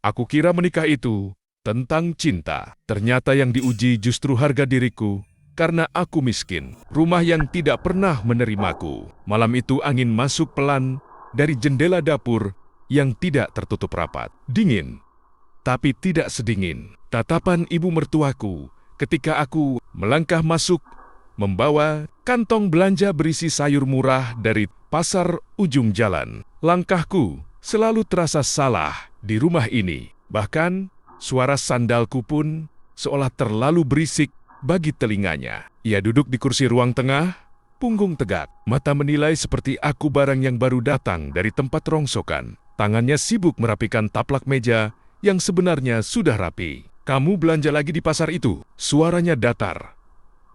Aku kira menikah itu tentang cinta. Ternyata yang diuji justru harga diriku karena aku miskin. Rumah yang tidak pernah menerimaku. Malam itu angin masuk pelan dari jendela dapur yang tidak tertutup rapat. Dingin, tapi tidak sedingin tatapan ibu mertuaku ketika aku melangkah masuk membawa kantong belanja berisi sayur murah dari pasar ujung jalan. Langkahku selalu terasa salah di rumah ini. Bahkan suara sandalku pun seolah terlalu berisik bagi telinganya. Ia duduk di kursi ruang tengah, punggung tegak. Mata menilai seperti aku barang yang baru datang dari tempat rongsokan. Tangannya sibuk merapikan taplak meja yang sebenarnya sudah rapi. Kamu belanja lagi di pasar itu? Suaranya datar,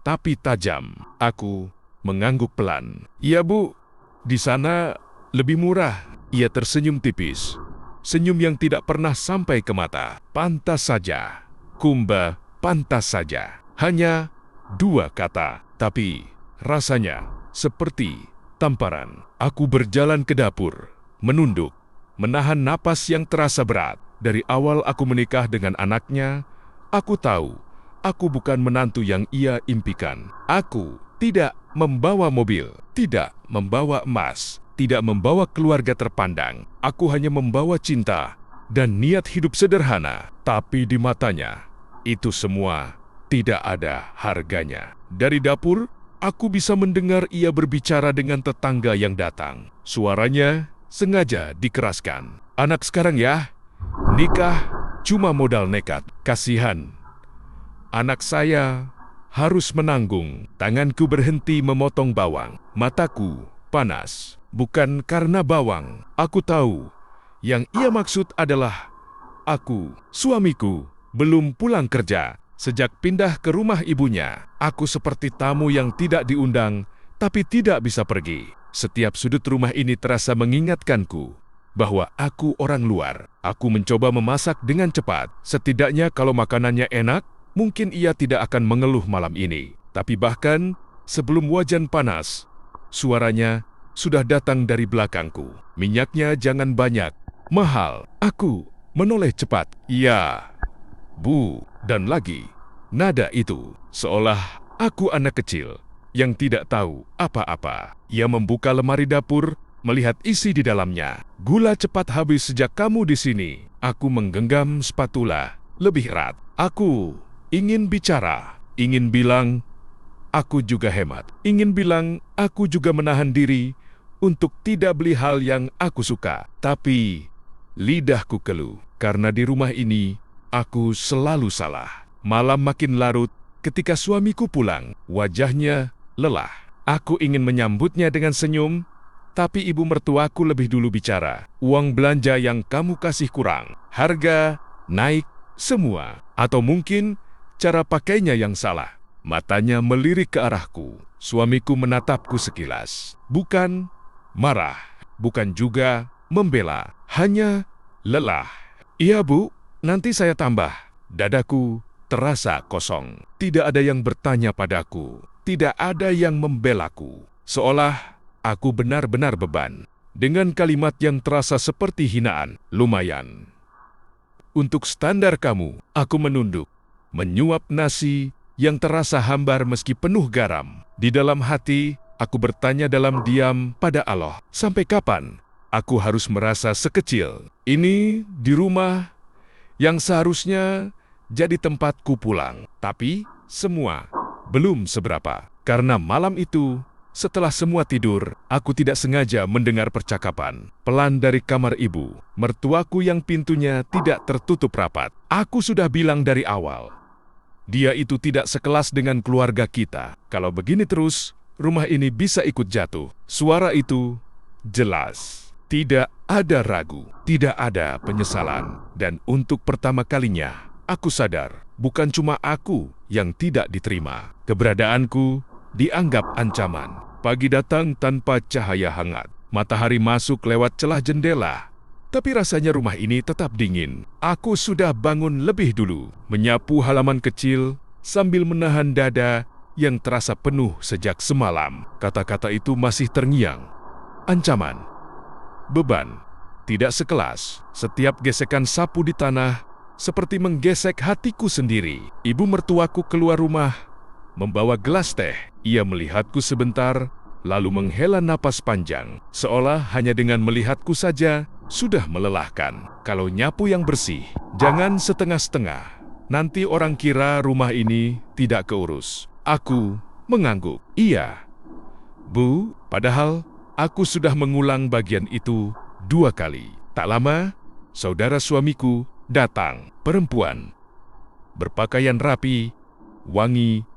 tapi tajam. Aku mengangguk pelan. Iya bu, di sana lebih murah. Ia tersenyum tipis. Senyum yang tidak pernah sampai ke mata. Pantas saja. Kumba, pantas saja. Hanya 2 kata, tapi rasanya seperti tamparan. Aku berjalan ke dapur, menunduk, menahan napas yang terasa berat. Dari awal aku menikah dengan anaknya, aku tahu aku bukan menantu yang ia impikan. Aku tidak membawa mobil, tidak membawa emas, tidak membawa keluarga terpandang. Aku hanya membawa cinta dan niat hidup sederhana. Tapi di matanya, itu semua tidak ada harganya. Dari dapur, aku bisa mendengar ia berbicara dengan tetangga yang datang. Suaranya sengaja dikeraskan. Anak sekarang ya, nikah cuma modal nekat. Kasihan. Anak saya harus menanggung. Tanganku berhenti memotong bawang. Mataku panas. Bukan karena bawang. Aku tahu yang ia maksud adalah aku, suamiku, belum pulang kerja. Sejak pindah ke rumah ibunya, aku seperti tamu yang tidak diundang, tapi tidak bisa pergi. Setiap sudut rumah ini terasa mengingatkanku bahwa aku orang luar. Aku mencoba memasak dengan cepat. Setidaknya kalau makanannya enak, mungkin ia tidak akan mengeluh malam ini. Tapi bahkan sebelum wajan panas, suaranya sudah datang dari belakangku. Minyaknya jangan banyak, mahal. Aku menoleh cepat. Iya, bu. Dan lagi, nada itu seolah aku anak kecil yang tidak tahu apa-apa. Ia membuka lemari dapur, melihat isi di dalamnya. Gula cepat habis sejak kamu di sini. Aku menggenggam spatula lebih erat. Aku ingin bicara, ingin bilang, aku juga hemat. Ingin bilang, aku juga menahan diri untuk tidak beli hal yang aku suka. Tapi lidahku keluh, karena di rumah ini aku selalu salah. Malam makin larut ketika suamiku pulang. Wajahnya lelah. Aku ingin menyambutnya dengan senyum, tapi ibu mertuaku lebih dulu bicara. Uang belanja yang kamu kasih kurang. Harga naik semua. Atau mungkin cara pakainya yang salah. Matanya melirik ke arahku. Suamiku menatapku sekilas. Bukan marah, bukan juga membela. Hanya lelah. Iya bu, nanti saya tambah. Dadaku terasa kosong. Tidak ada yang bertanya padaku. Tidak ada yang membelaku. Seolah aku benar-benar beban. Dengan kalimat yang terasa seperti hinaan. Lumayan. Untuk standar kamu, aku menunduk. Menyuap nasi yang terasa hambar meski penuh garam. Di dalam hati, aku bertanya dalam diam pada Allah. Sampai kapan aku harus merasa sekecil? Ini di rumah yang seharusnya jadi tempatku pulang. Tapi semua belum seberapa. Karena malam itu, setelah semua tidur, aku tidak sengaja mendengar percakapan pelan dari kamar ibu. Mertuaku yang pintunya tidak tertutup rapat. Aku sudah bilang dari awal, dia itu tidak sekelas dengan keluarga kita. Kalau begini terus, rumah ini bisa ikut jatuh. Suara itu jelas. Tidak ada ragu, tidak ada penyesalan. Dan untuk pertama kalinya, aku sadar, bukan cuma aku yang tidak diterima. Keberadaanku dianggap ancaman. Pagi datang tanpa cahaya hangat. Matahari masuk lewat celah jendela. Tapi rasanya rumah ini tetap dingin. Aku sudah bangun lebih dulu, menyapu halaman kecil sambil menahan dada yang terasa penuh sejak semalam. Kata-kata itu masih terngiang. Ancaman, beban, tidak sekelas. Setiap gesekan sapu di tanah seperti menggesek hatiku sendiri. Ibu mertuaku keluar rumah, membawa gelas teh. Ia melihatku sebentar, lalu menghela napas panjang, seolah hanya dengan melihatku saja sudah melelahkan. Kalau nyapu yang bersih, jangan setengah-setengah. Nanti orang kira rumah ini tidak keurus. Aku mengangguk. Iya, Bu, padahal aku sudah mengulang bagian itu 2 kali. Tak lama, saudara suamiku datang. Perempuan, berpakaian rapi, wangi,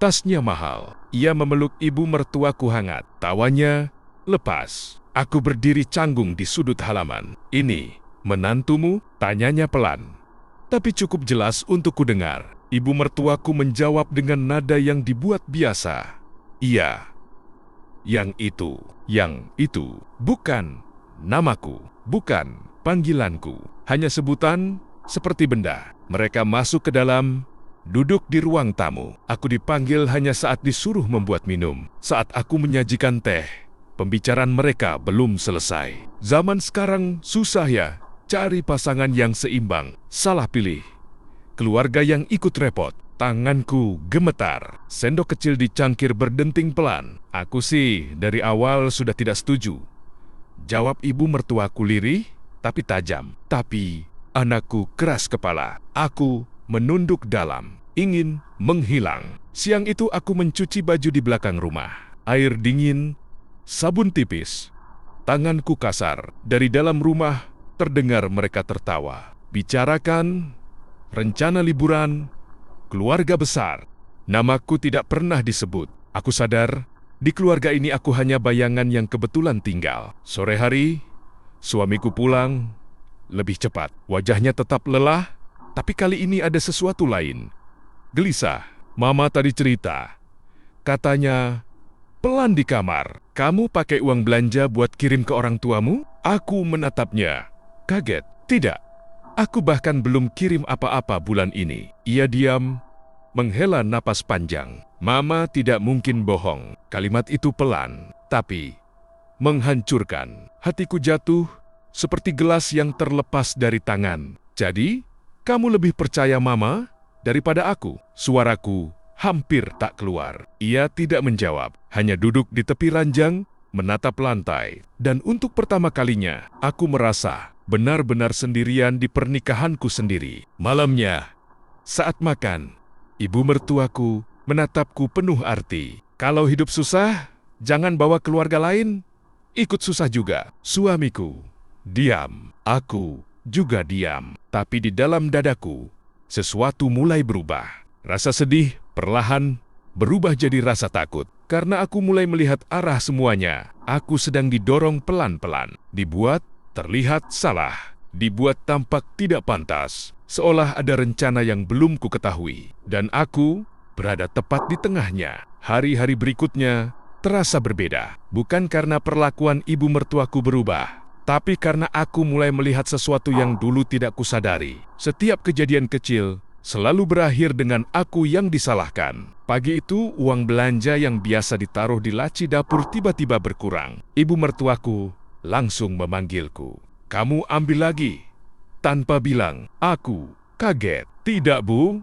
tasnya mahal. Ia memeluk ibu mertuaku hangat. Tawanya lepas. Aku berdiri canggung di sudut halaman. "Ini menantumu?" tanyanya pelan, tapi cukup jelas untuk ku dengar. Ibu mertuaku menjawab dengan nada yang dibuat biasa. "Iya, yang itu." "Yang itu bukan namaku, bukan panggilanku, hanya sebutan seperti benda." Mereka masuk ke dalam, duduk di ruang tamu. Aku dipanggil hanya saat disuruh membuat minum. Saat aku menyajikan teh, pembicaraan mereka belum selesai. Zaman sekarang susah ya cari pasangan yang seimbang. Salah pilih. Keluarga yang ikut repot. Tanganku gemetar. Sendok kecil di cangkir berdenting pelan. "Aku sih dari awal sudah tidak setuju," jawab ibu mertuaku lirih tapi tajam. Tapi anakku keras kepala. Aku menunduk dalam, ingin menghilang. Siang itu aku mencuci baju di belakang rumah. Air dingin, sabun tipis. Tanganku kasar. Dari dalam rumah terdengar mereka tertawa. Bicarakan rencana liburan, keluarga besar. Namaku tidak pernah disebut. Aku sadar, di keluarga ini aku hanya bayangan yang kebetulan tinggal. Sore hari, suamiku pulang lebih cepat. Wajahnya tetap lelah, tapi kali ini ada sesuatu lain. Gelisah. "Mama tadi cerita. Katanya, pelan di kamar. Kamu pakai uang belanja buat kirim ke orang tuamu?" Aku menatapnya, kaget. "Tidak. Aku bahkan belum kirim apa-apa bulan ini." Ia diam, menghela napas panjang. Mama tidak mungkin bohong. Kalimat itu pelan, tapi menghancurkan. Hatiku jatuh seperti gelas yang terlepas dari tangan. "Jadi, kamu lebih percaya Mama daripada aku?" Suaraku hampir tak keluar. Ia tidak menjawab, hanya duduk di tepi ranjang, menatap lantai. Dan untuk pertama kalinya, aku merasa benar-benar sendirian di pernikahanku sendiri. Malamnya, saat makan, ibu mertuaku menatapku penuh arti. "Kalau hidup susah, jangan bawa keluarga lain, ikut susah juga." Suamiku diam, aku juga diam. Tapi di dalam dadaku, sesuatu mulai berubah. Rasa sedih perlahan berubah jadi rasa takut. Karena aku mulai melihat arah semuanya. Aku sedang didorong pelan-pelan, dibuat terlihat salah, dibuat tampak tidak pantas, seolah ada rencana yang belum kuketahui. Dan aku berada tepat di tengahnya. Hari-hari berikutnya terasa berbeda. Bukan karena perlakuan ibu mertuaku berubah, tapi karena aku mulai melihat sesuatu yang dulu tidak kusadari. Setiap kejadian kecil selalu berakhir dengan aku yang disalahkan. Pagi itu, uang belanja yang biasa ditaruh di laci dapur tiba-tiba berkurang. Ibu mertuaku langsung memanggilku. "Kamu ambil lagi." Tanpa bilang, aku kaget. "Tidak, Bu.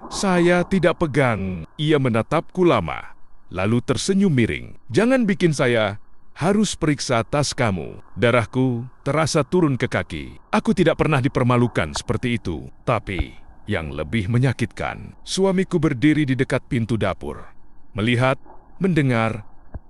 Saya tidak pegang." Ia menatapku lama, lalu tersenyum miring. "Jangan bikin saya harus periksa tas kamu." Darahku terasa turun ke kaki. Aku tidak pernah dipermalukan seperti itu. Tapi yang lebih menyakitkan, suamiku berdiri di dekat pintu dapur. Melihat, mendengar,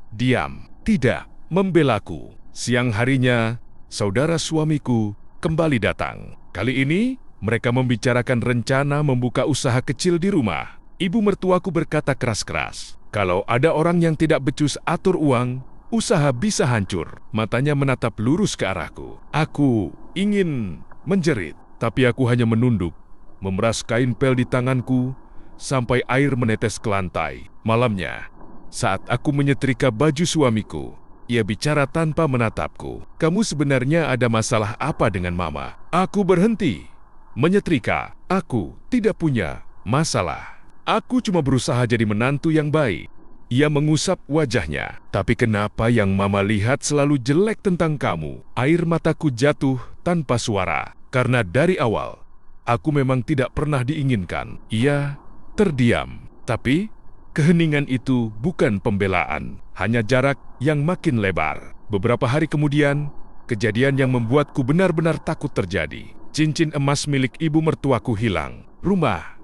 diam, tidak membelaku. Siang harinya, saudara suamiku kembali datang. Kali ini, mereka membicarakan rencana membuka usaha kecil di rumah. Ibu mertuaku berkata keras-keras, "Kalau ada orang yang tidak becus atur uang, usaha bisa hancur." Matanya menatap lurus ke arahku. Aku ingin menjerit, tapi aku hanya menunduk, memeras kain pel di tanganku sampai air menetes ke lantai. Malamnya, saat aku menyetrika baju suamiku, ia bicara tanpa menatapku. "Kamu sebenarnya ada masalah apa dengan Mama?" Aku berhenti menyetrika. Aku tidak punya masalah. Aku cuma berusaha jadi menantu yang baik. Ia mengusap wajahnya. Tapi kenapa yang Mama lihat selalu jelek tentang kamu? Air mataku jatuh tanpa suara. Karena dari awal, aku memang tidak pernah diinginkan. Ia terdiam. Tapi keheningan itu bukan pembelaan. Hanya jarak yang makin lebar. Beberapa hari kemudian, kejadian yang membuatku benar-benar takut terjadi. Cincin emas milik ibu mertuaku hilang. Rumah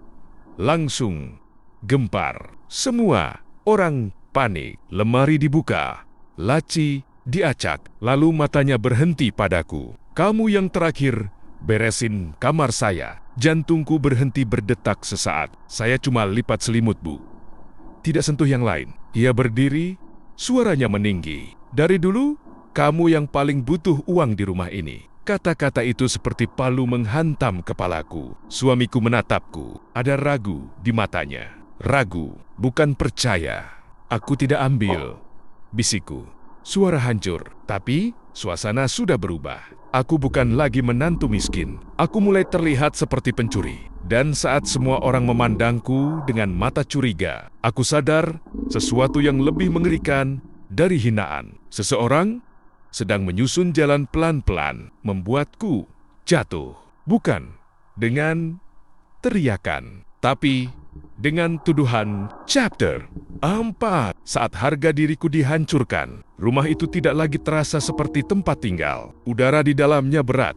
langsung gempar. Semua orang panik. Lemari dibuka, laci diacak, lalu matanya berhenti padaku. Kamu yang terakhir beresin kamar saya. Jantungku berhenti berdetak sesaat. Saya cuma lipat selimut, Bu. Tidak sentuh yang lain. Ia berdiri, suaranya meninggi. Dari dulu, kamu yang paling butuh uang di rumah ini. Kata-kata itu seperti palu menghantam kepalaku. Suamiku menatapku. Ada ragu di matanya. Ragu, bukan percaya. Aku tidak ambil, bisikku. Suara hancur, tapi suasana sudah berubah. Aku bukan lagi menantu miskin. Aku mulai terlihat seperti pencuri. Dan saat semua orang memandangku dengan mata curiga, aku sadar sesuatu yang lebih mengerikan dari hinaan. Seseorang sedang menyusun jalan pelan-pelan, membuatku jatuh. Bukan dengan teriakan, tapi dengan tuduhan. Chapter 4. Saat harga diriku dihancurkan, rumah itu tidak lagi terasa seperti tempat tinggal. Udara di dalamnya berat,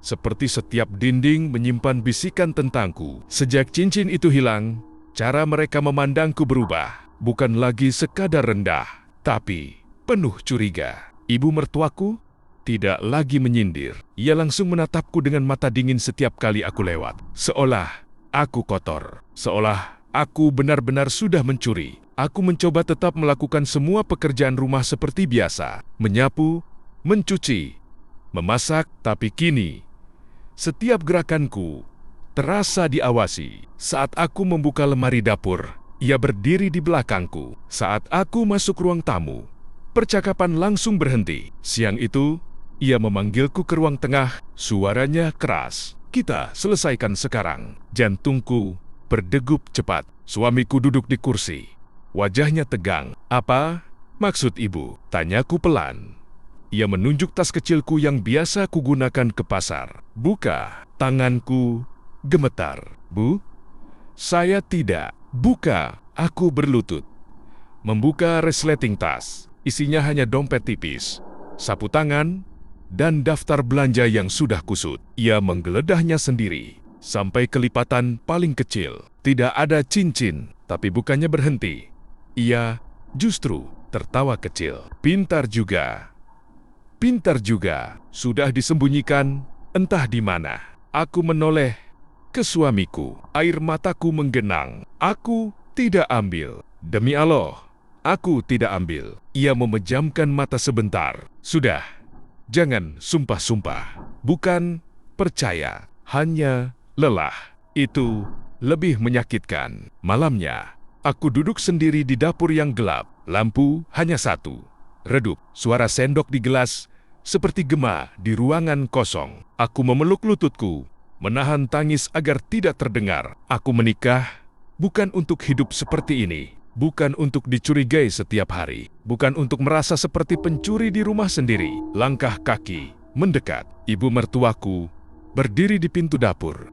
seperti setiap dinding menyimpan bisikan tentangku. Sejak cincin itu hilang, cara mereka memandangku berubah. Bukan lagi sekadar rendah, tapi penuh curiga. Ibu mertuaku tidak lagi menyindir. Ia langsung menatapku dengan mata dingin setiap kali aku lewat. Seolah aku kotor. Seolah aku benar-benar sudah mencuri. Aku mencoba tetap melakukan semua pekerjaan rumah seperti biasa. Menyapu, mencuci, memasak. Tapi kini, setiap gerakanku terasa diawasi. Saat aku membuka lemari dapur, ia berdiri di belakangku. Saat aku masuk ruang tamu, percakapan langsung berhenti. Siang itu, ia memanggilku ke ruang tengah. Suaranya keras. Kita selesaikan sekarang. Jantungku berdegup cepat. Suamiku duduk di kursi. Wajahnya tegang. Apa maksud ibu? Tanyaku pelan. Ia menunjuk tas kecilku yang biasa kugunakan ke pasar. Buka. Tanganku gemetar. Bu, saya tidak. Buka. Aku berlutut. Membuka resleting tas. Isinya hanya dompet tipis, sapu tangan, dan daftar belanja yang sudah kusut. Ia menggeledahnya sendiri, sampai kelipatan paling kecil. Tidak ada cincin, tapi bukannya berhenti. Ia justru tertawa kecil. Pintar juga. Pintar juga. Sudah disembunyikan, entah di mana. Aku menoleh ke suamiku. Air mataku menggenang. Aku tidak ambil. Demi Allah. Aku tidak ambil. Ia memejamkan mata sebentar. Sudah, jangan sumpah-sumpah. Bukan percaya, hanya lelah. Itu lebih menyakitkan. Malamnya, aku duduk sendiri di dapur yang gelap. Lampu hanya satu. Redup, suara sendok di gelas seperti gema di ruangan kosong. Aku memeluk lututku, menahan tangis agar tidak terdengar. Aku menikah bukan untuk hidup seperti ini. Bukan untuk dicurigai setiap hari. Bukan untuk merasa seperti pencuri di rumah sendiri. Langkah kaki mendekat. Ibu mertuaku berdiri di pintu dapur.